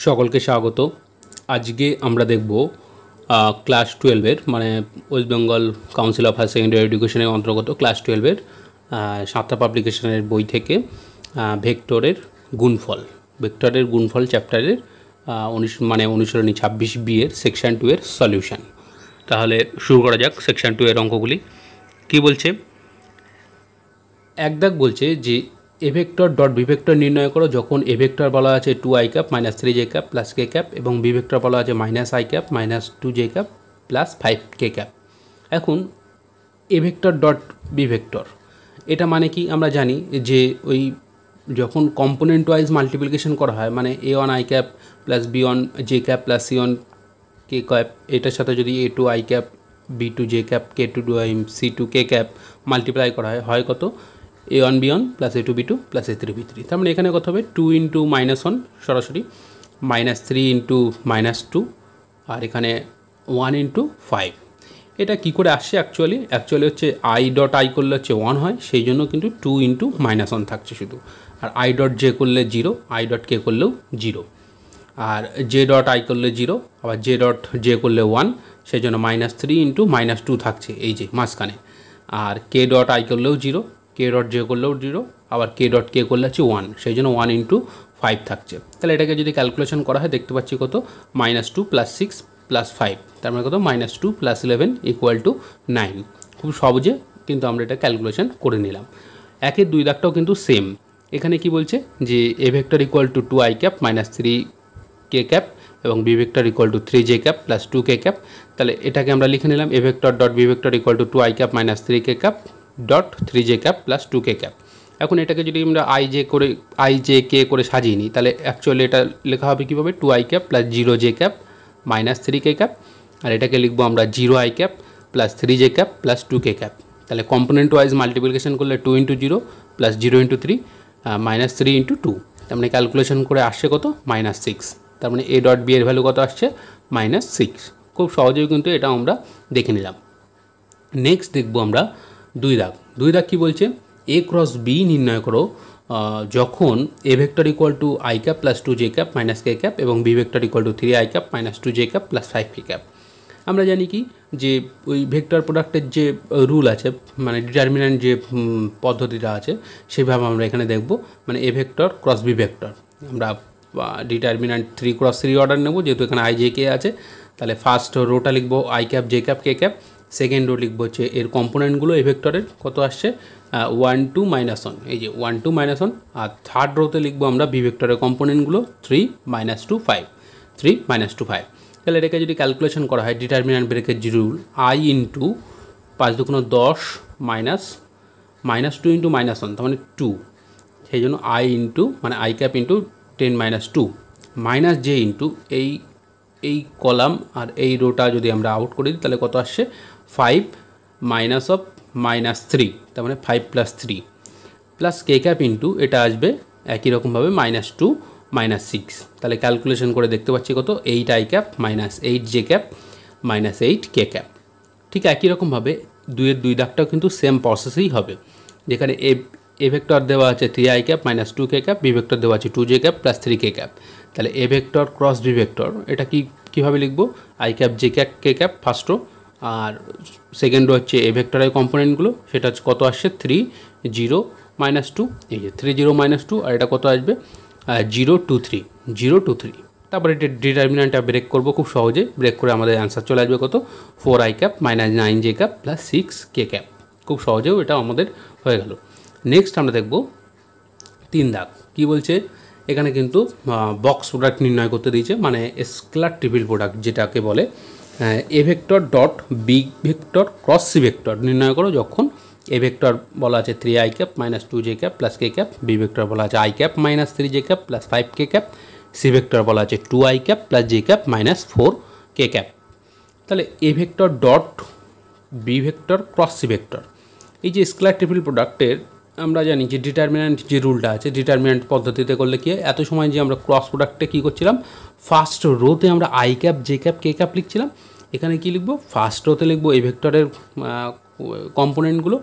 সকলকে স্বাগত। আজকে আমরা দেখব ক্লাস 12-এর মানে West Bengal council of higher secondary এডুকেশনের অন্তর্গত ক্লাস 12-এর সাঁতরা পাবলিকেশনের বই থেকে ভেক্টরের গুণফল চ্যাপ্টারের 1926 বি এর সেকশন 2 এর সলিউশন। তাহলে শুরু করা যাক সেকশন 2 এর অঙ্কগুলি। কি বলছে? এক দাগ বলছে যে A vector dot B vector নির্ণয় করো যখন এ ভেক্টর বলা আছে 2i cap minus 3j cap plus k cap এবং বি ভেক্টর বলা আছে minus i cap minus 2j cap plus 5k cap. এখন A vector dot B vector এটা মানে কি আমরা জানি যে ওই যখন কম্পোনেন্ট ওয়াইজ মাল্টিপ্লিকেশন করা হয় মানে a1i cap plus b1j cap plus c1k cap এটার সাথে যদি a2i cap b2j cap c2k cap multiply করা হয় কত? a1 b1 plus a2 b2 plus a3 b3। তার মানে এখানে কত হবে 2 ইন্টু -1 সরাসরি মাইনাস 3 ইন্টু -2 আর এখানে 1 ইন্টু 5। এটা কী করে আসছে অ্যাকচুয়ালি হচ্ছে i ডট i করলে হচ্ছে 1 হয়, সেই জন্য কিন্তু 2 ইন্টু -1 থাকছে শুধু। আর i ডট j করলে 0, i ডট k করলেও 0, আর j ডট i করলে 0, আবার j ডট j করলে 1, সেই জন্য -3 ইন্টু -2 থাকছে এই যে মাঝখানে। আর k ডট i করলেও 0, k ডট j করলেও 0, আবার k ডট k করলে হচ্ছে 1, সেই জন্য 1 ইন্টু 5 থাকছে। তাহলে এটাকে যদি ক্যালকুলেশন করা হয় দেখতে পাচ্ছি কত -2 প্লাস 6 প্লাস 5, তার মানে কত -2 প্লাস 11 ইকুয়াল টু 9। খুব সহজে কিন্তু আমরা এটা ক্যালকুলেশন করে নিলাম। একের দুই দাগটাও কিন্তু সেম। এখানে কি বলছে যে A vector equal to 2i cap minus 3k cap এবং B vector equal to 3j cap plus 2k cap. তাহলে এটাকে আমরা লিখে নিলাম A vector dot B vector equal to 2i cap minus 3k cap dot 3j cap plus 2k cap. এখন এটাকে যদি আমরা i j k করে সাজিয়ে নিই তাহলে অ্যাকচুয়ালি এটা লেখা হবে কীভাবে 2i cap plus 0j cap minus 3k cap, আর এটাকে লিখবো আমরা 0i cap plus 3j cap plus 2k cap. তাহলে কম্পোনেন্ট ওয়াইজ মাল্টিপ্লিকেশন করলে 2 into 0 plus 0 into 3 minus 3 into 2, তার মানে ক্যালকুলেশন করে আসছে কত -6। তার মানে এ ডট বি এর ভ্যালু কত আসছে -6। খুব সহজেই কিন্তু এটা আমরা দেখে নিলাম। নেক্সট দেখবো আমরা দুই দাগ কী বলছে? এ ক্রস বি নির্ণয় করো যখন A vector equal to i cap plus 2j cap minus k cap এবং B vector equal to 3i cap minus 2j cap plus 5k cap. আমরা জানি কি যে ওই ভেক্টর প্রোডাক্টের যে রুল আছে মানে ডিটারমিন্যান্ট যে পদ্ধতিটা আছে সেভাবে আমরা এখানে দেখব। মানে A vector cross B vector আমরা ডিটারমিন্যান্ট 3 × 3 অর্ডার নেব, যেহেতু এখানে i j k আছে। তাহলে ফার্স্ট রোটা লিখবো i cap j cap k cap, second row লিখবো হচ্ছে এর কম্পোনেন্টগুলো এ ভেক্টরের কত আসছে 1 2 -1, এই যে 1 2 -1। আর থার্ড রোতে লিখবো আমরা বি ভেক্টরের কম্পোনেন্টগুলো 3 -2 5, 3 -2 5। তাহলে এটাকে যদি ক্যালকুলেশন করা হয় ডিটারমিন্যান্ট ব্রেকের যে rule i into 5 2 10 minus -2 into -1 তার মানে 2, সেই জন্য i ইন্টু মানে i cap into 10 -2 minus j into এই কলাম আর এই রোটা যদি আমরা আউট করে দিই তাহলে কত আসছে 5 মাইনাস অফ -3, তার মানে 5 plus 3 plus k cap into এটা আসবে একই রকমভাবে -2 -6। তাহলে ক্যালকুলেশন করে দেখতে পাচ্ছি কত 8i cap minus 8j cap minus 8k cap. ঠিক একই রকমভাবে দুই দাগটাও কিন্তু সেম প্রসেসেই হবে, যেখানে এ ভেক্টর দেওয়া আছে 3i cap minus 2k cap, B vector দেওয়া আছে 2j cap plus 3k cap. তাহলে A vector cross B vector এটা কীভাবে লিখবো? i cap j cap k cap first row, আর সেকেন্ড রো হচ্ছে এ ভেক্টরের কম্পোনেন্টগুলো, সেটা কত আসছে 3 0 -2, এই যে 3 0 -2, আর এটা কত আসবে 0 2 3 0 2 3। তারপরে এটা ডিটারমিন্যান্টটা ব্রেক করবো, খুব সহজে ব্রেক করে আমাদের অ্যান্সার চলে আসবে কত 4i cap minus 9j cap plus 6k cap. খুব সহজেও এটা আমাদের হয়ে গেল। নেক্সট আমরা দেখব 3 দাগ কী বলছে? এখানে কিন্তু বক্স প্রোডাক্ট নির্ণয় করতে দিয়েছে, মানে স্কেলার ট্রিপল প্রোডাক্ট যেটাকে বলে A vector dot B vector cross C vector নির্ণয় করো যখন এ ভেক্টর বলা আছে 3i cap minus 2j cap plus k cap, B vector বলা আছে i cap minus 3j cap plus 5k cap, C vector বলা আছে 2i cap plus j cap minus 4k cap. তাহলে A vector dot B vector cross C vector এই যে scalar triple প্রোডাক্টের আমরা জানি যে ডিটারমিন্যান্ট যে রুলটা আছে ডিটারমিন্যান্ট পদ্ধতিতে করলে কি এত সময় যে আমরা ক্রস প্রোডাক্টে কী করছিলাম ফার্স্ট রোতে আমরা i cap j cap k cap লিখছিলাম, এখানে কি লিখবো ফার্স্ট রোতে লিখবো এই ভেক্টরের কম্পোনেন্টগুলো,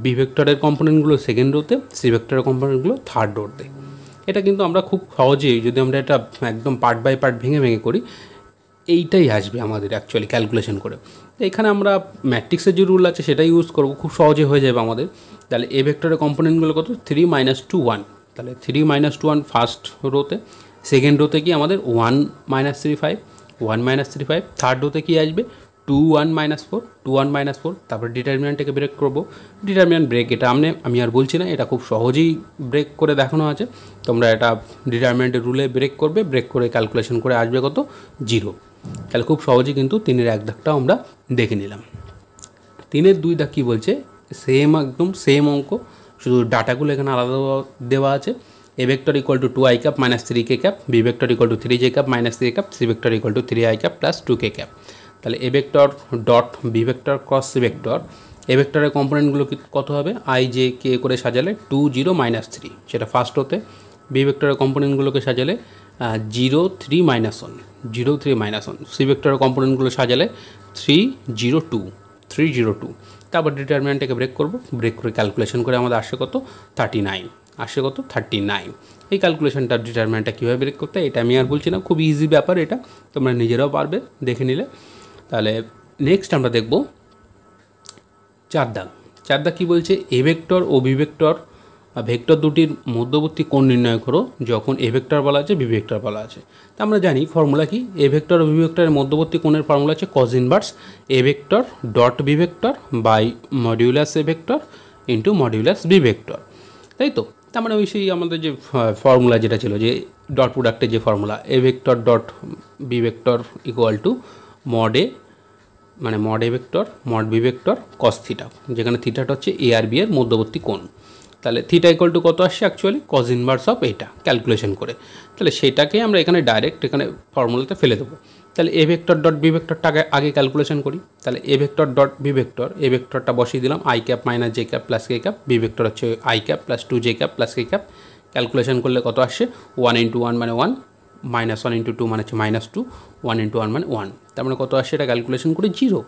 বি ভেক্টরের কম্পোনেন্টগুলো সেকেন্ড রোতে, সি ভেক্টরের কম্পোনেন্টগুলো থার্ড রোতে। এটা কিন্তু আমরা খুব সহজেই যদি আমরা এটা একদম পার্ট বাই পার্ট ভেঙে ভেঙে করি এইটাই আসবে আমাদের অ্যাকচুয়ালি ক্যালকুলেশন করে। তো এখানে আমরা ম্যাট্রিক্সের যে রুল আছে সেটাই ইউজ করব, খুব সহজে হয়ে যাবে আমাদের। তাহলে এ ভেক্টরের কম্পোনেন্টগুলো কত 3 - 2 1, তাহলে 3 - 2 1 ফার্স্ট রোতে, সেকেন্ড রোতে কি আমাদের 1 - 3 5, 1 - 3 5, থার্ড রোতে কি আসবে 2 1 - 4, 2 1 - 4, তারপর ডিটারমিনেন্টটাকে ব্রেক করব। ডিটারমিনেন্ট ব্রেক এটা আমি আর বলছি না, এটা খুব সহজেই ব্রেক করে দেখানো আছে। তোমরা এটা ডিটারমিনেন্টের রুলে ব্রেক করবে, ব্রেক করে ক্যালকুলেশন করে আসবে কত 0। তাহলে খুব সহজেই কিন্তু 3-এর 1 দাগটাও আমরা দেখে নিলাম। 3-এর 2 দাগ কী বলছে, সেম একদম সেম অঙ্ক, শুধু ডাটাগুলো এখানে আলাদা দেওয়া আছে। A vector equal to 2i cap minus 3k cap, B vector equal to 3j cap minus 3k cap, C vector equal to 3i cap plus 2k cap. তাহলে A vector dot B vector cross C vector, A ভেক্টরের কম্পোনেন্টগুলো কত হবে i j k করে সাজালে 2 0 - 3, সেটা first হতে। B ভেক্টরের কম্পোনেন্টগুলোকে সাজালে 0 3 - 1, 0 3 - 1। সি ভেক্টরের কম্পোনেন্টগুলো সাজালে 3 0 2, 3 0 2। তারপর ডিটারমিনেন্টটাকে ব্রেক করব, ব্রেক করে ক্যালকুলেশন করে আমাদের আসে কত 39, আসে কত 39। এই ক্যালকুলেশনটা ডিটারমিনেন্টটা কীভাবে ব্রেক করতে এটা আমি আর বলছি না, খুব ইজি ব্যাপার, এটা তোমরা নিজেরাও পারবে দেখে নিলে। তাহলে নেক্সট আমরা দেখব 4 দাগ। 4 দাগ কী বলছে, এ ভেক্টর ও বি ভেক্টর ভেক্টর দুটির মধ্যবর্তী কোণ নির্ণয় করো যখন এ ভেক্টর বলা আছে বি ভেক্টর বলা আছে। তা আমরা জানি ফর্মুলা কি, এ ভেক্টর ও বি ভেক্টরের মধ্যবর্তী কোণের ফর্মুলা হচ্ছে cos inverse A vector dot B vector by modulus A vector into modulus B vector, তাই তো। তার মানে ওই সেই আমাদের যে ফর্মুলা যেটা ছিল যে ডট প্রোডাক্টের যে formula, A vector dot B vector equal to mod A, মানে mod A vector mod B vector cos theta, যেখানে থিটাটা হচ্ছে এ আর বি এর মধ্যবর্তী কোণ। তাহলে থিটা ইকুয়াল টু কত আসছে অ্যাকচুয়ালি কজ ইনভার্স অফ এটা ক্যালকুলেশন করে। তাহলে সেটাকে আমরা এখানে ডাইরেক্ট এখানে ফর্মুলাতে ফেলে দেবো। তাহলে এ ভেক্টর ডট বি ভেক্টরটাকে আগে ক্যালকুলেশন করি। তাহলে A vector dot B vector, A ভেক্টরটা বসিয়ে দিলাম I cap minus J cap plus K cap, B vector হচ্ছে I cap plus 2j cap plus K cap. Calculation করলে কত আসছে 1 × 1 মানে 1, মাইনাস 1 × 2 মানে হচ্ছে -2, 1 × 1 মানে 1। তার মানে কত আসছে এটা ক্যালকুলেশন করে 0।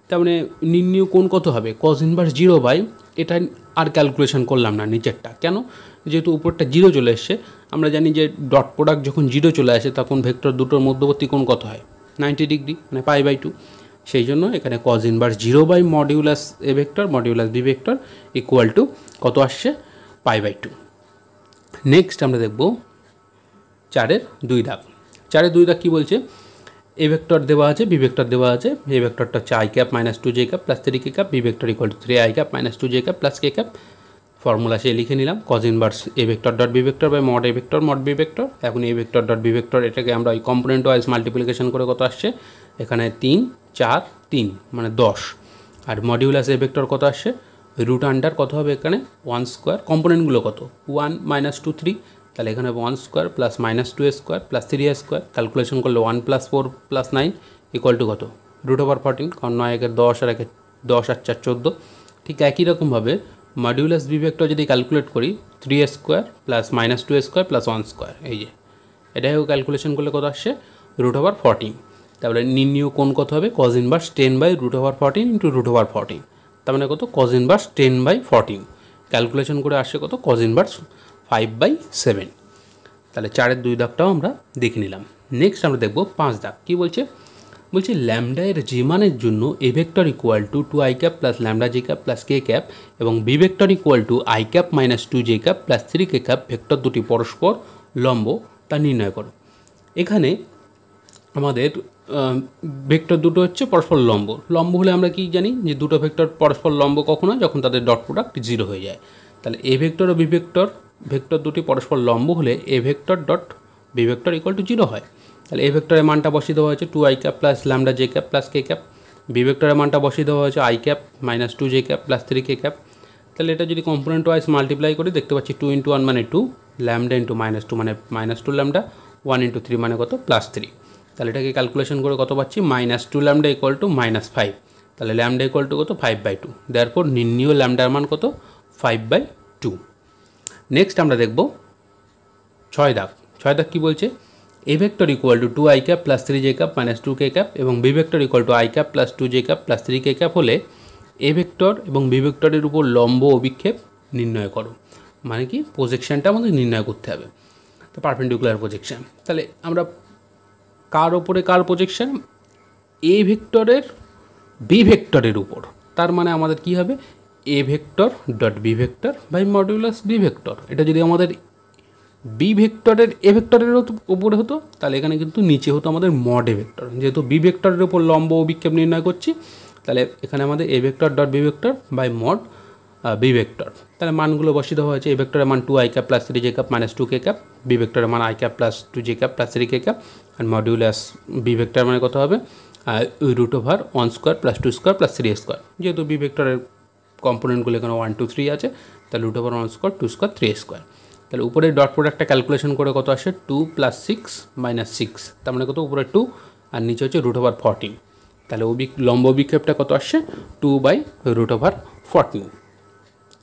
তার মানে নির্ণীয় কোণ কত হবে কজ ইনভার্স 0 বাই, এটা আর ক্যালকুলেশন করলাম না নিচেরটা, কেন, যেহেতু উপরটা 0 চলে এসছে। আমরা জানি যে ডট প্রোডাক্ট যখন 0 চলে আসে তখন ভেক্টর দুটোর মধ্যবর্তী কোণ কত হয় 90 ডিগ্রি, মানে π/2। সেই জন্য এখানে cos inverse 0 by modulus A vector modulus B vector equal to কত আসছে π/2। নেক্সট আমরা দেখব 4-এর 2 দাগ। 4-এর 2 দাগ কী বলছে, এ ভেক্টর দেওয়া আছে বি ভেক্টর দেওয়া আছে, এ ভেক্টরটা হচ্ছে I cap minus 2j cap plus 3k cap, B vector equal to 3i cap minus 2j cap plus K cap. Formula সে লিখে নিলাম cos inverse A vector dot B vector by mod A vector mod B vector. এখন A vector dot B vector এটাকে আমরা ওই component wise multiplication করে কত আসছে এখানে 3 4 3 মানে 10। আর মডিউলাস এ ভেক্টর কত আসছে রুট আন্ডার কত হবে এখানে 1 স্কোয়ার, কম্পোনেন্টগুলো কত 1 - 2 3, তাহলে এখানে 1 square plus -2 square plus 3 square. Calculation করলে 1 + 4 + 9 ইকুয়াল টু কত √14, কারণ 9 একে 10 আর একে 10 আর 4 14। ঠিক একই রকমভাবে মডিউলাস বি ভেক্টর যদি ক্যালকুলেট করি 3 square plus -2 square plus 1 square, এই যে এটাও ক্যালকুলেশন করলে কত আসছে √14। তারপরে নির্ণীয় কোণ কত হবে কজ ইনভার্স 10/√14 ইন্টু √14, তার মানে কত কজ ইনভার্স 10/14। ক্যালকুলেশন করে আসছে কত কজ ইনভার্স 5/7। তাহলে 4-এর 2 দাগটাও আমরা দেখে নিলাম। নেক্সট আমরা দেখব 5 দাগ। কী বলছে, বলছে ল্যামডা এর যে মানের জন্য A vector equal to 2i cap plus lambda J cap plus K cap এবং B vector equal to I cap minus 2j cap plus 3k cap vector দুটি পরস্পর লম্ব তা নির্ণয় করো। এখানে আমাদের ভেক্টর দুটো হচ্ছে পরস্পর লম্ব। লম্ব হলে আমরা কি জানি যে দুটো ভেক্টর পরস্পর লম্ব কখনো যখন তাদের ডট প্রোডাক্ট 0 হয়ে যায়। তাহলে এ ভেক্টর ও বি ভেক্টর ভেক্টর দুটি পরস্পর লম্ব হলে A vector dot B vector equal to 0 হয়। তাহলে এ ভেক্টরের মানটা বসিয়ে দেওয়া হয়েছে 2i cap plus lambda J cap plus K cap, B ভেক্টরের মানটা বসিয়ে দেওয়া হয়েছে I cap minus 2j cap plus 3k cap. তাহলে এটা যদি কম্পোনেন্ট ওয়াইজ মাল্টিপ্লাই করি দেখতে পাচ্ছি 2 × 1 মানে 2, ল্যামডা ইন্টু -2 মানে -2 ল্যামডা, 1 × 3 মানে কত +3। তাহলে এটাকে ক্যালকুলেশন করে কত পাচ্ছি -2 ল্যামডা ইকুয়াল টু -5। তাহলে ল্যামডা ইকুয়াল টু কত 5/2, দেয়ারফর নির্ণীয় ল্যামডার মান কত 5/2। নেক্সট আমরা দেখব 6 দাগ। 6 দাগ কী বলছে, A vector equal to 2i cap plus 3j cap minus 2k cap এবং B vector equal to I cap plus 2j cap plus 3k cap হলে এ ভেক্টর এবং বি ভেক্টরের উপর লম্ব অভিক্ষেপ নির্ণয় করো। মানে কি প্রজেকশনটা আমাদের নির্ণয় করতে হবে। Perpendicular projection. তাহলে আমরা কার ওপরে কার প্রজেকশন, এ ভেক্টরের বি ভেক্টরের উপর, তার মানে আমাদের কি হবে A vector dot B vector by modulus B vector. এটা যদি আমাদের বি ভেক্টরের এ ভেক্টরের উপরে হতো তাহলে এখানে কিন্তু নিচে হতো আমাদের মড এ ভেক্টর। যেহেতু বি ভেক্টরের উপর লম্ব অভিক্ষেপ নির্ণয় করছি তাহলে এখানে আমাদের A vector dot B vector by mod B vector. তাহলে মানগুলো বসিয়ে দেওয়া হয়েছে, এ ভেক্টরের মান 2i cap plus 3j cap minus 2k cap, B ভেক্টরের মান i cap plus 2j cap plus 3k cap, আর মডিউলাস বি ভেক্টর মানে কত হবে root over 1 square plus 2 square plus 3 square. যেহেতু বি ভেক্টরের কম্পোনেন্টগুলো এখানে 1 2 3 আছে তাহলে root over 1 square 2 square 3 square. তাহলে উপরে ডট প্রোডাক্টটা ক্যালকুলেশন করে কত আসে 2 প্লাস 6 মাইনাস 6, তার মানে কত উপরে 2 আর নিচে হচ্ছে রুট ওভার 14। তাহলে লম্ব বিক্ষেপটা কত আসছে 2 বাই রুট ওভার 14।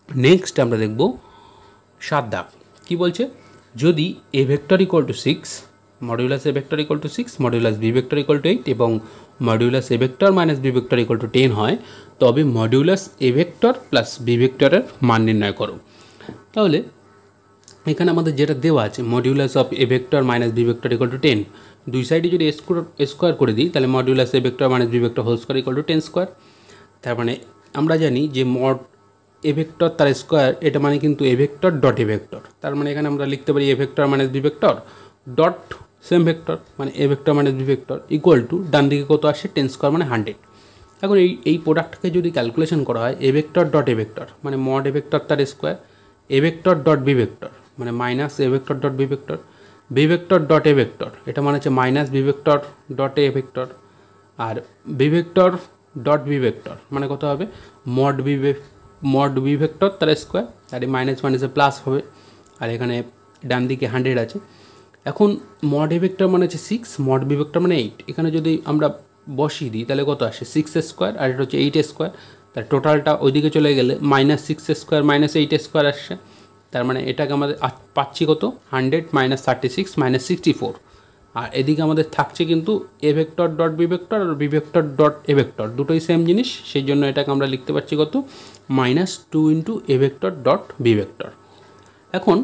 নেক্সট আমরা দেখব 7 দাগ কী বলছে, যদি A vector equal to 6, modulus A vector equal to 6, modulus B vector equal to 8 এবং modulus A vector minus B vector equal to 10 হয়, তবে modulus A vector plus B ভেক্টরের মান নির্ণয় করো। তাহলে এখানে আমাদের যেটা দেওয়া আছে modulus of A vector minus B vector equal to 10, দুই সাইডে যদি স্কোয়ার করে দিই তাহলে modulus A vector minus B vector whole square equal to 10 square. তার মানে আমরা জানি যে মড এ ভেক্টর তার স্কোয়ার, এটা মানে কিন্তু A vector dot A vector. তার মানে এখানে আমরা লিখতে পারি A vector minus B vector dot same vector মানে A vector minus B vector equal to ডান দিকে কত আসে 10 স্কোয়ার মানে 100। এখন এই প্রোডাক্টকে যদি ক্যালকুলেশন করা হয় A vector dot A vector মানে মড এ ভেক্টর তার square, A vector dot B vector মানে minus A vector dot B vector, B vector dot A vector এটা মানে হচ্ছে minus B vector dot A vector, আর B vector dot B vector মানে কত হবে mod B vector তার square, আর এই মাইনাস মাইনাসে প্লাস হবে, আর এখানে ডান দিকে 100 আছে। এখন মড এ ভেক্টর মানে হচ্ছে 6, মড বি ভেক্টর মানে 8, এখানে যদি আমরা বসিয়ে দিই তাহলে কত আসে 6 স্কোয়ার আর এটা হচ্ছে 8 স্কোয়ার, তার টোটালটা ওইদিকে চলে গেলে মাইনাস 6 স্কোয়ার মাইনাস 8 স্কোয়ার আসছে। তার মানে এটাকে আমাদের পাচ্ছি কত 100 মাইনাস 36 মাইনাস 64, আর এদিকে আমাদের থাকছে কিন্তু A vector dot B vector আর B vector dot A vector দুটোই সেম জিনিস, সেই জন্য এটাকে আমরা লিখতে পারছি কত minus 2 into A vector dot B vector. এখন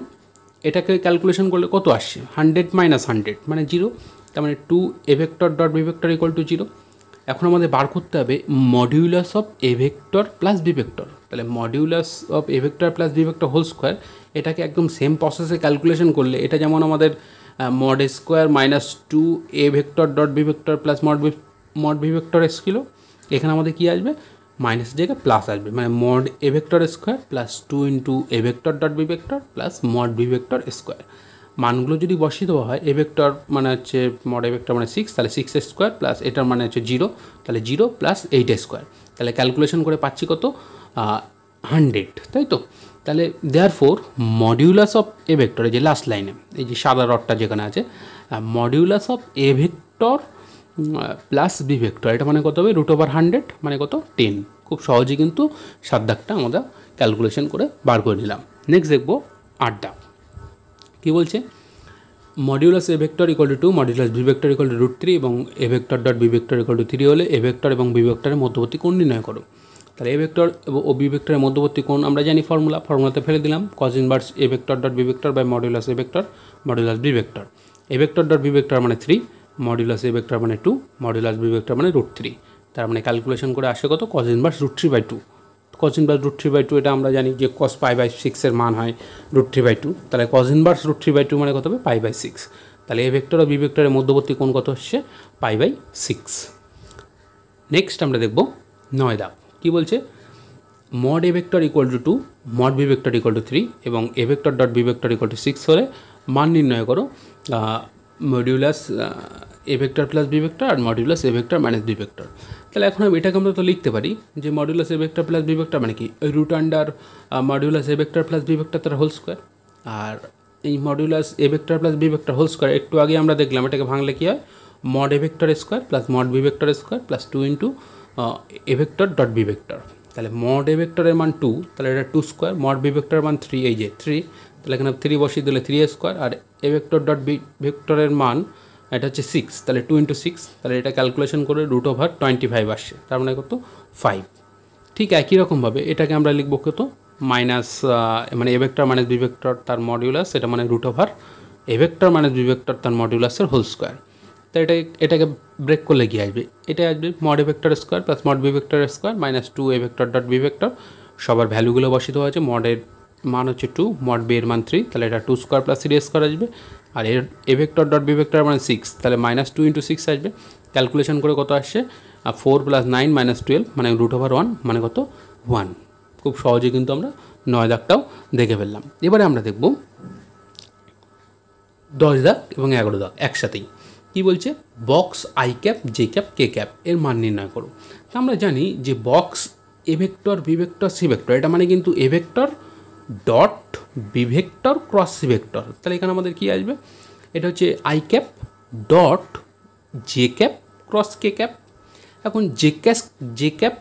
এটাকে ক্যালকুলেশন করলে কত আসছে 100 মাইনাস 100 মানে 0, তার মানে 2 A vector dot B vector equal to 0। এখন আমাদের বার করতে হবে modulus of A vector plus B vector. তাহলে modulus of A vector plus B vector whole square এটাকে একদম সেম প্রসেসে ক্যালকুলেশন করলে এটা যেমন আমাদের mod square minus 2 A vector dot B vector plus mod B vector এস ছিল, এখানে আমাদের কী আসবে মাইনাস জায়গায় প্লাস আসবে, মানে mod A vector square plus 2 into A vector dot B vector plus mod B vector square. মানগুলো যদি বসিয়ে দেওয়া হয় এ ভেক্টর মানে হচ্ছে মড এ ভেক্টর মানে 6, তাহলে 6 স্কোয়ার প্লাস এটার মানে হচ্ছে 0, তাহলে 0 প্লাস 8 স্কোয়ার, তাহলে ক্যালকুলেশন করে পাচ্ছি কত 100, তাই তো। তাহলে therefore modulus of A vector এই যে লাস্ট লাইনে এই যে সাদা রডটা যেখানে আছে modulus of A vector plus B vector এটা মানে কত হবে রুট ওভার 100 মানে কত 10। খুব সহজে কিন্তু 7 দাগটা আমরা ক্যালকুলেশন করে বার করে নিলাম। নেক্সট দেখবো 8 দাগ কী বলছে, modulus A vector equal to 2, modulus B vector equal to √3 এবং A vector dot B vector equal to 3 হলে এ ভেক্টর এবং বি ভেক্টরের মধ্যবর্তী কোণ নির্ণয় করো। তাহলে এ ভেক্টর ও বি ভেক্টরের মধ্যবর্তী কোণ আমরা জানি ফর্মুলাতে ফেলে দিলাম cos inverse A vector dot B vector by modulus A vector modulus B vector. A vector dot B vector মানে 3, মডিউলাস এ ভেক্টর মানে 2, মডিউলাস বি ভেক্টর মানে √3। তার মানে ক্যালকুলেশন করে আসে কত cos ইনভার্স √3/2। cos ইনভার্স √3/2 এটা আমরা জানি যে cos π/6 এর মান হয় √3/2, তাহলে cos ইনভার্স √3/2 মানে কত হবে π/6। তাহলে এ ভেক্টর ও বি ভেক্টরের মধ্যবর্তী কোণ কত হচ্ছে π/6। নেক্সট আমরা দেখব 9 দাগ কী বলছে, mod A vector equal to 2, mod B vector equal to 3 এবং A vector dot B vector equal to 6 হলে মান নির্ণয় করো modulus A vector plus B vector আর modulus A vector minus B vector. তাহলে এখন এটাকে আমরা তো লিখতে পারি যে modulus A vector plus B vector মানে কি root under modulus A vector plus B vector তার হোল স্কোয়ার, আর এই modulus A vector plus B vector whole square একটু আগে আমরা দেখলাম এটাকে ভাঙলে কী হয় mod A vector square plus mod B vector square plus 2 into A vector dot B vector. তাহলে মড এ ভেক্টরের মান 2, তাহলে এটা 2 স্কোয়ার, মড বি ভেক্টরের মান 3 এই যে 3, তাহলে এখানে 3 বসিয়ে দিলে 3 স্কোয়ার, আর এ ভেক্টর ডট বি ভেক্টরের মান এটা হচ্ছে 6, তাহলে 2 ইন্টু 6, তাহলে এটা ক্যালকুলেশন করে √25 আসছে, তার মানে কত 5। ঠিক একই রকমভাবে এটাকে আমরা লিখব কত মাইনাস মানে A vector minus B vector তার মডিউলাস এটা মানে A vector minus B vector তার মডিউলাসের হোল স্কোয়ার। তো এটাকে ব্রেক করলে কি আসবে, এটা আসবে mod A vector square plus mod B vector square minus 2 A vector dot B vector. সবার ভ্যালুগুলো বসিত হয়েছে, মডের মান হচ্ছে 2, মড বি এর মান 3, তাহলে এটা 2 স্কোয়ার প্লাস 3 স্কোয়ার আসবে। আর এর A vector dot B vector মানে 6, তাহলে মাইনাস 2 × 6 আসবে। ক্যালকুলেশন করে কত আসছে, 4 + 9 - 12 মানে √1 মানে কত 1। খুব সহজে কিন্তু আমরা 9 দাগটাও দেখে ফেললাম। এবারে আমরা দেখব 10 দাগ এবং 11 দাগ একসাথেই। কি বলছে, box I cap J cap K cap এর মান নির্ণয় করো। তা আমরা জানি যে box A vector B vector C vector, এটা মানে কিন্তু A vector dot B vector cross C vector. তাহলে এখানে আমাদের কি আসবে, এটা হচ্ছে I cap dot J cap cross K cap. এখন J cap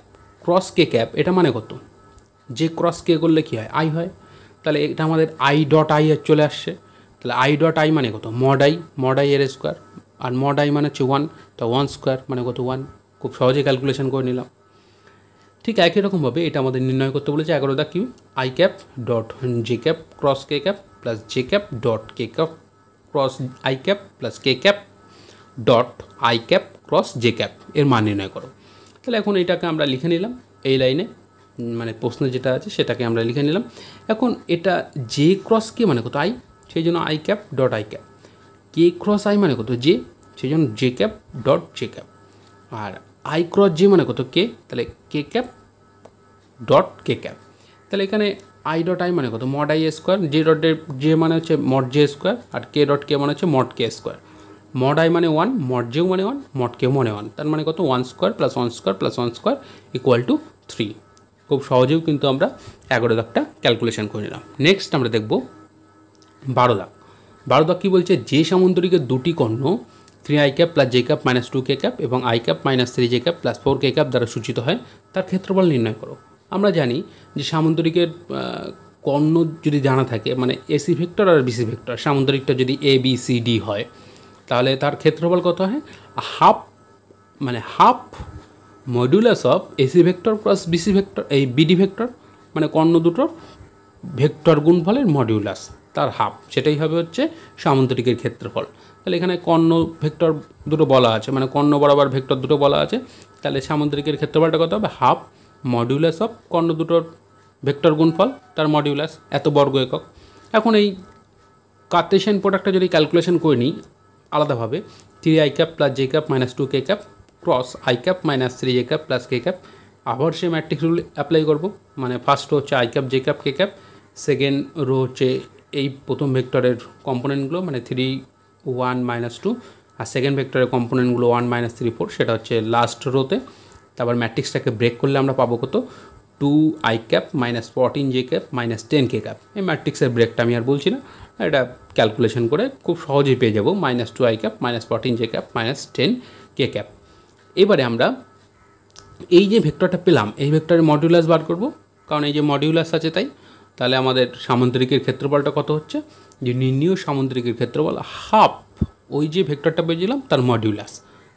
cross K cap এটা মানে কত, জে ক্রস কে করলে কী হয়, আই হয়। তাহলে এটা আমাদের আই ডট আই চলে আসছে। তাহলে আই ডট আই মানে কত, মড আই এর স্কোয়ার, আর মড আই মানে হচ্ছে 1, তা 1 স্কোয়ার মানে কত 1। খুব সহজে ক্যালকুলেশন করে নিলাম। ঠিক একই রকমভাবে এটা আমাদের নির্ণয় করতে বলেছে 11 দাগ কি, I cap dot J cap cross K cap plus J cap dot K cap cross I cap plus K cap dot I cap cross J cap এর মান নির্ণয় করো। তাহলে এখন এটাকে আমরা লিখে নিলাম এই লাইনে, মানে প্রশ্ন যেটা আছে সেটাকে আমরা লিখে নিলাম। এখন এটা জে ক্রস কে মানে কত আই, সেই জন্য I cap dot I cap, K cross I মানে কত জে, সেই জন্য J cap dot J cap, আর আই ক্রস জে মানে কত কে, তাহলে K cap dot K cap. তাহলে এখানে আই ডট আই মানে কত mod I square, J dot J মানে হচ্ছে মড জে স্কোয়ার, আর কে ডট কে মানে হচ্ছে mod K square. Mod I মানে 1, মড জেও মানে 1, মড কেও মানে 1, তার মানে কত 1 square plus 1 square plus 1 square equal to 3। খুব সহজেও কিন্তু আমরা 11 দাগটা ক্যালকুলেশন করে নিলাম। নেক্সট আমরা দেখব 12 দাগ। 12 দাগ কী বলছে, যে সামন্তরিকের দুটি কর্ণ 3i cap plus J cap minus 2 কে ক্যাপ এবং I cap minus 3 J cap plus 4 K cap দ্বারা সূচিত হয়, তার ক্ষেত্রফল নির্ণয় করো। আমরা জানি যে সামন্তরিকের কর্ণ যদি জানা থাকে, মানে এসি ভেক্টর আর বিসি ভেক্টর, সামন্তরিকটা যদি এ বি সি ডি হয়, তাহলে তার ক্ষেত্রফল কত হয়, half modulus of AC vector plus BC vector, এই বিডি ভেক্টর মানে কর্ণ দুটোর ভেক্টর গুণফলের মডিউলাস তার হাফ, সেটাই হবে হচ্ছে সামন্তরিকের ক্ষেত্রফল। তাহলে এখানে কর্ণ ভেক্টর দুটো বলা আছে, মানে কর্ণ বরাবর ভেক্টর দুটো বলা আছে, তাহলে সামন্তরিকের ক্ষেত্রফলটা কত হবে, হাফ মডিউলাস অফ কর্ণ দুটোর ভেক্টর গুণফল তার মডিউলাস এত বর্গ একক। এখন এই কার্টেশিয়ান প্রোডাক্টটা যদি ক্যালকুলেশন করে নিই আলাদাভাবে, 3i cap plus J cap minus 2 K cap cross I cap minus 3 J cap plus K cap, আবার সে ম্যাট্রিক্স রুল অ্যাপ্লাই করব, মানে ফার্স্ট রো হচ্ছে I cap J cap K cap, second row হচ্ছে এই প্রথম ভেক্টরের কম্পোনেন্টগুলো মানে 3 1 -2, আর সেকেন্ড ভেক্টরের কম্পোনেন্টগুলো 1 -3 4, সেটা হচ্ছে লাস্ট রোতে। তারপর ম্যাট্রিক্সটাকে ব্রেক করলে আমরা পাবো কত, 2i cap minus 14 J cap minus 10 কে ক্যাপ। এই ম্যাট্রিক্সের ব্রেকটা আমি আর বলছি না, এটা ক্যালকুলেশন করে খুব সহজেই পেয়ে যাবো, -2i cap minus 14 J cap minus 10 কে ক্যাপ। এবারে আমরা এই যে ভেক্টরটা পেলাম, এই ভেক্টরের মডিউলাস বার করব, কারণ এই যে মডিউলাস আছে তাই। তাহলে আমাদের সামন্তরিকের ক্ষেত্রফলটা কত হচ্ছে, যে নির্ণীয় সামন্তরিকের ক্ষেত্রফল হাফ ওই যে ভেক্টরটা পেয়েছিলাম তার মডিউলাস,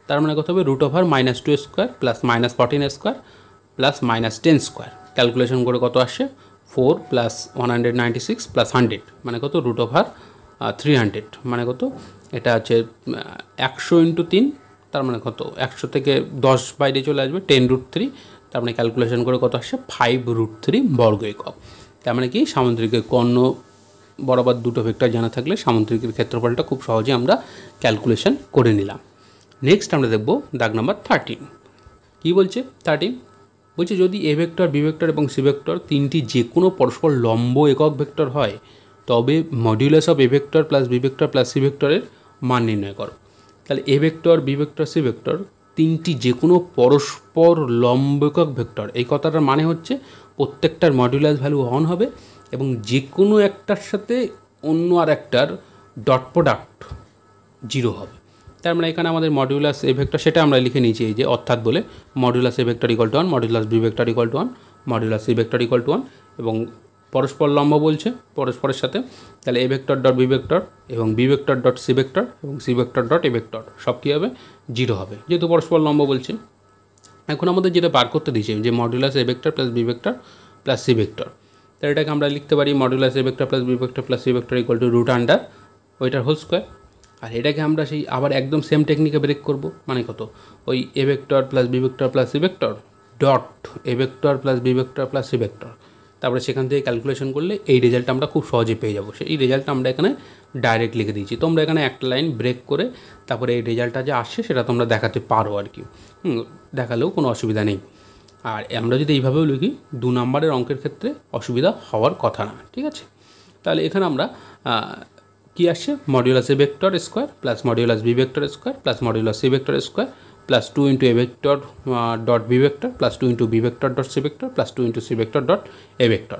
তার মানে কত হবে √2 square plus -14 square plus -10 square. Calculation করে কত আসছে, 4 প্লাস 196 প্লাস 100 মানে কত √300 মানে কত, এটা হচ্ছে 100 × 3, তার মানে কত 100 থেকে 10 বাইরে চলে আসবে 10√3, তার মানে ক্যালকুলেশন করে কত আসছে 5√3 বর্গ একক। তার মানে কি সামন্তরিকের কর্ণ বরাবর দুটো ভেক্টর জানা থাকলে সামন্তরিকের ক্ষেত্রফলটা খুব সহজে আমরা ক্যালকুলেশন করে নিলাম। নেক্সট আমরা দেখব দাগ নাম্বার 13। কী বলছে 13, বলছে যদি এ ভেক্টর বি ভেক্টর এবং সি ভেক্টর তিনটি যে কোনো পরস্পর লম্ব একক ভেক্টর হয়, তবে modulus of A vector plus B vector plus C ভেক্টরের মান নির্ণয় করো। তাহলে A vector B vector C vector তিনটি যে কোনো পরস্পর লম্ব একক ভেক্টর, এই কথাটার মানে হচ্ছে প্রত্যেকটার মডিউলাস ভ্যালু 1 হবে এবং যে কোনো একটার সাথে অন্য আর একটার ডট প্রোডাক্ট 0 হবে। তার মানে এখানে আমাদের মডিউলাস এ ভেক্টর সেটা আমরা লিখে নিয়েছি এই যে অর্থাৎ বলে, modulus A vector equal to 1, modulus B vector equal to 1, modulus C vector equal to 1 এবং পরস্পর লম্ব বলছে পরস্পরের সাথে। তাহলে A vector dot B vector এবং B vector dot C vector এবং C vector dot A vector সব কী হবে 0 হবে, যেহেতু পরস্পর লম্ব বলছে। এখন আমাদের যেটা বার করতে দিয়েছে যে modulus A vector plus B vector plus C vector, তাহলে এটাকে আমরা লিখতে পারি modulus A vector plus B vector plus C vector equal to √√3 ওইটার হোল স্কোয়ার। আর এটাকে আমরা সেই আবার একদম সেম টেকনিকে ব্রেক করব, মানে কত, ওই A vector plus B vector plus C vector dot A vector plus B vector plus C vector, তারপরে সেখান থেকে ক্যালকুলেশন করলে এই রেজাল্টটা আমরা খুব সহজে পেয়ে যাবো। সেই রেজাল্টটা আমরা এখানে ডাইরেক্ট লিখে দিয়েছি। তোমরা এখানে একটা লাইন ব্রেক করে তারপরে এই রেজাল্টটা যে আসছে সেটা তোমরা দেখাতে পারো আর কি, দেখালেও কোনো অসুবিধা নেই। আর আমরা যদি এইভাবেও লিখি 2 নম্বরের অঙ্কের ক্ষেত্রে অসুবিধা হওয়ার কথা না, ঠিক আছে। তাহলে এখানে আমরা কী আসছে, modulus A vector square plus modulus B vector square plus modulus C vector square plus 2 into A vector dot B vector plus 2 into B vector dot C vector plus 2 into C vector dot A vector.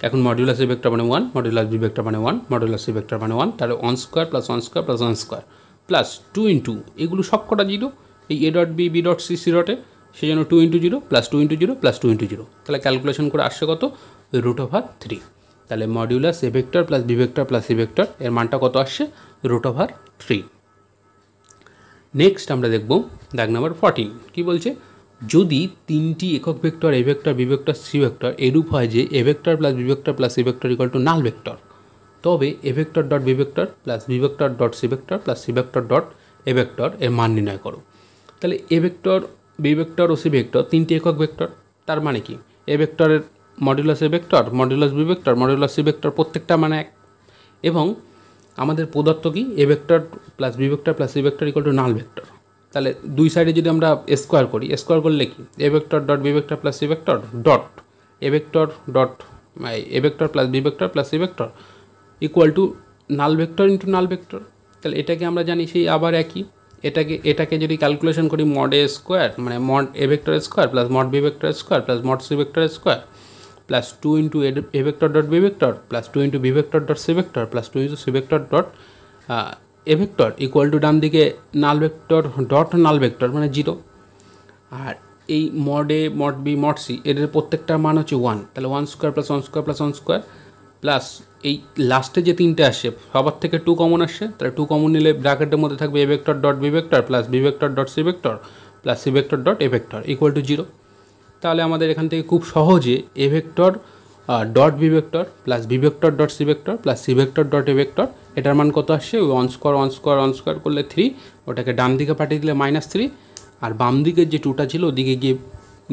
এখন modulus A vector মানে 1, modulus B vector মানে 1, modulus C vector মানে 1, তাহলে 1 square plus 1 square plus 1 square plus 2 into এগুলো সব কটা 0, এই A dot B B dot C C ডটে, সেই জন্য 2 into 0 plus 2 into 0 plus 2 into 0, তাহলে ক্যালকুলেশন করে আসছে কত, √3। তাহলে modulus A vector plus B vector plus C vector এর মানটা কত আসছে, √3। নেক্সট আমরা দেখব দাগ নাম্বার 14, কী বলছে, যদি 3টি একক vector A vector B vector C vector এরূপ হয় যে A vector plus B vector plus C vector equal to null vector, তবে A vector dot B vector plus B vector dot C vector plus C vector dot A vector এর মান নির্ণয় করো। তাহলে A vector B vector ও C vector 3টি একক vector, তার মানে কি, এ ভেক্টরের modulus A vector modulus B vector modulus C vector প্রত্যেকটা মানে 1, এবং আমাদের প্রদত্ত কি A vector plus B vector plus C vector equal to null vector. তাহলে দুই সাইডে যদি আমরা স্কোয়ার করি, স্কোয়ার করলে কি, A vector dot B vector plus C vector dot A vector dot A vector plus B vector plus C vector equal to null vector into null vector. তাহলে এটাকে আমরা জানি সেই আবার একই, এটাকে যদি ক্যালকুলেশন করি মড এ স্কোয়ার মানে mod A vector square plus mod B vector square plus mod C vector square plus 2 into A vector dot B vector plus 2 into B vector dot C vector plus 2 into C vector dot A vector equal to ডান দিকে null vector dot null vector মানে 0। আর এই mod A mod B mod C এদের প্রত্যেকটার মান হচ্ছে 1, তাহলে 1 square plus 1 square plus 1 square plus এই লাস্টে যে 3টে আসছে সবার থেকে 2 কমন আসছে, তাহলে 2 কমন নিলে ব্র্যাকেটের মধ্যে থাকবে A vector dot B vector plus B vector dot C vector plus C vector dot A vector equal to 0। তাহলে আমাদের এখান থেকে খুব সহজে A vector dot B vector plus B vector dot C vector plus C vector dot A vector এটার মান কত আসছে, 1 স্কোয়ার 1 স্কোয়ার 1 স্কোয়ার করলে 3, ওটাকে ডান দিকে পাঠিয়ে দিলে -3, আর বাম দিকের যে 2টা ছিল ওদিকে গিয়ে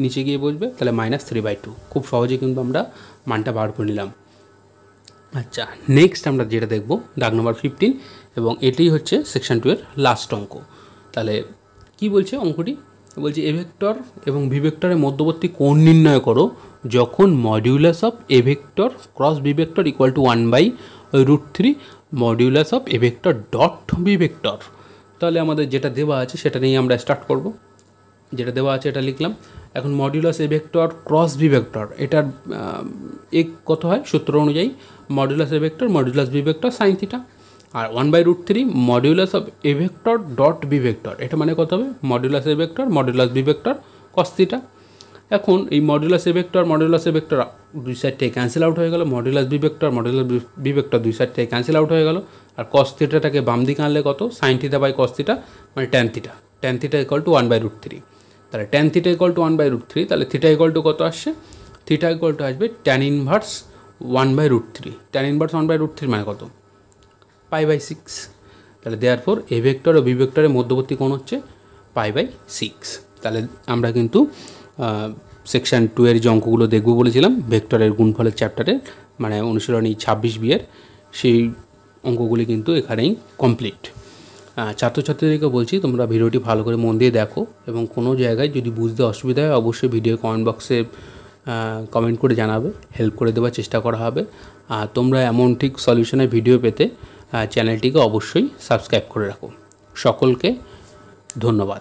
নিচে গিয়ে বসবে, তাহলে -3/2। খুব সহজে কিন্তু আমরা মানটা বার করে নিলাম। আচ্ছা, নেক্সট আমরা যেটা দেখব দাগ নম্বর 15, এবং এটাই হচ্ছে সেকশন 2 এর লাস্ট অঙ্ক। তাহলে কি বলছে অঙ্কটি, বলছে এ ভেক্টর এবং বি ভেক্টরের মধ্যবর্তী কোণ নির্ণয় করো যখন modulus of A vector cross B vector equal to 1/√3 modulus of A vector dot B vector. তাহলে আমাদের যেটা দেওয়া আছে সেটা নিয়ে আমরা স্টার্ট করব। যেটা দেওয়া আছে এটা লিখলাম। এখন modulus A vector cross B vector এটার এক কত হয়, সূত্র অনুযায়ী modulus A vector modulus B vector sine theta, আর 1/√3 modulus of A vector dot B vector, এটা মানে কত হবে, modulus A vector modulus B vector cos theta. এখন এই মডিউলাস এ ভেক্টর দুই সাইড থেকে ক্যান্সেল আউট হয়ে গেল, modulus B vector modulus B vector দুই সাইড থেকে ক্যান্সেল আউট হয়ে গেল, আর কস থিটাটাকে বাম দিকে আনলে কত, sine theta by cos theta মানে tan theta, tan theta equal to 1/√3। তাহলে ট্যান থিটা ইকুয়াল টু 1/√3, তাহলে থিটা ইকুয়াল টু কত আসছে, থিটা ইকুয়াল টু আসবে ট্যান ইনভার্স 1/√3। ট্যান ইনভার্স 1/√3 মানে কত, π/6। তাহলে দেয়ারফর এ ভেক্টর ও বি ভেক্টরের মধ্যবর্তী কোণ হচ্ছে π/6। তাহলে আমরা কিন্তু সেকশন 2 এর যে অঙ্কগুলো দেখব বলেছিলাম ভেক্টরের গুণফলের চ্যাপ্টারে, মানে অনুশীলনী 26B এর, সেই অঙ্কগুলি কিন্তু এখানেই কমপ্লিট। ছাত্রছাত্রীদেরকে বলছি তোমরা ভিডিওটি ভালো করে মন দিয়ে দেখো, এবং কোনো জায়গায় যদি বুঝতে অসুবিধা হয় অবশ্যই ভিডিও কমেন্ট বক্সে কমেন্ট করে জানাবে, হেল্প করে দেওয়ার চেষ্টা করা হবে। আর তোমরা এমন ঠিক সলিউশনের ভিডিও পেতে চ্যানেলটিকে অবশ্যই সাবস্ক্রাইব করে রাখো। সকলকে ধন্যবাদ।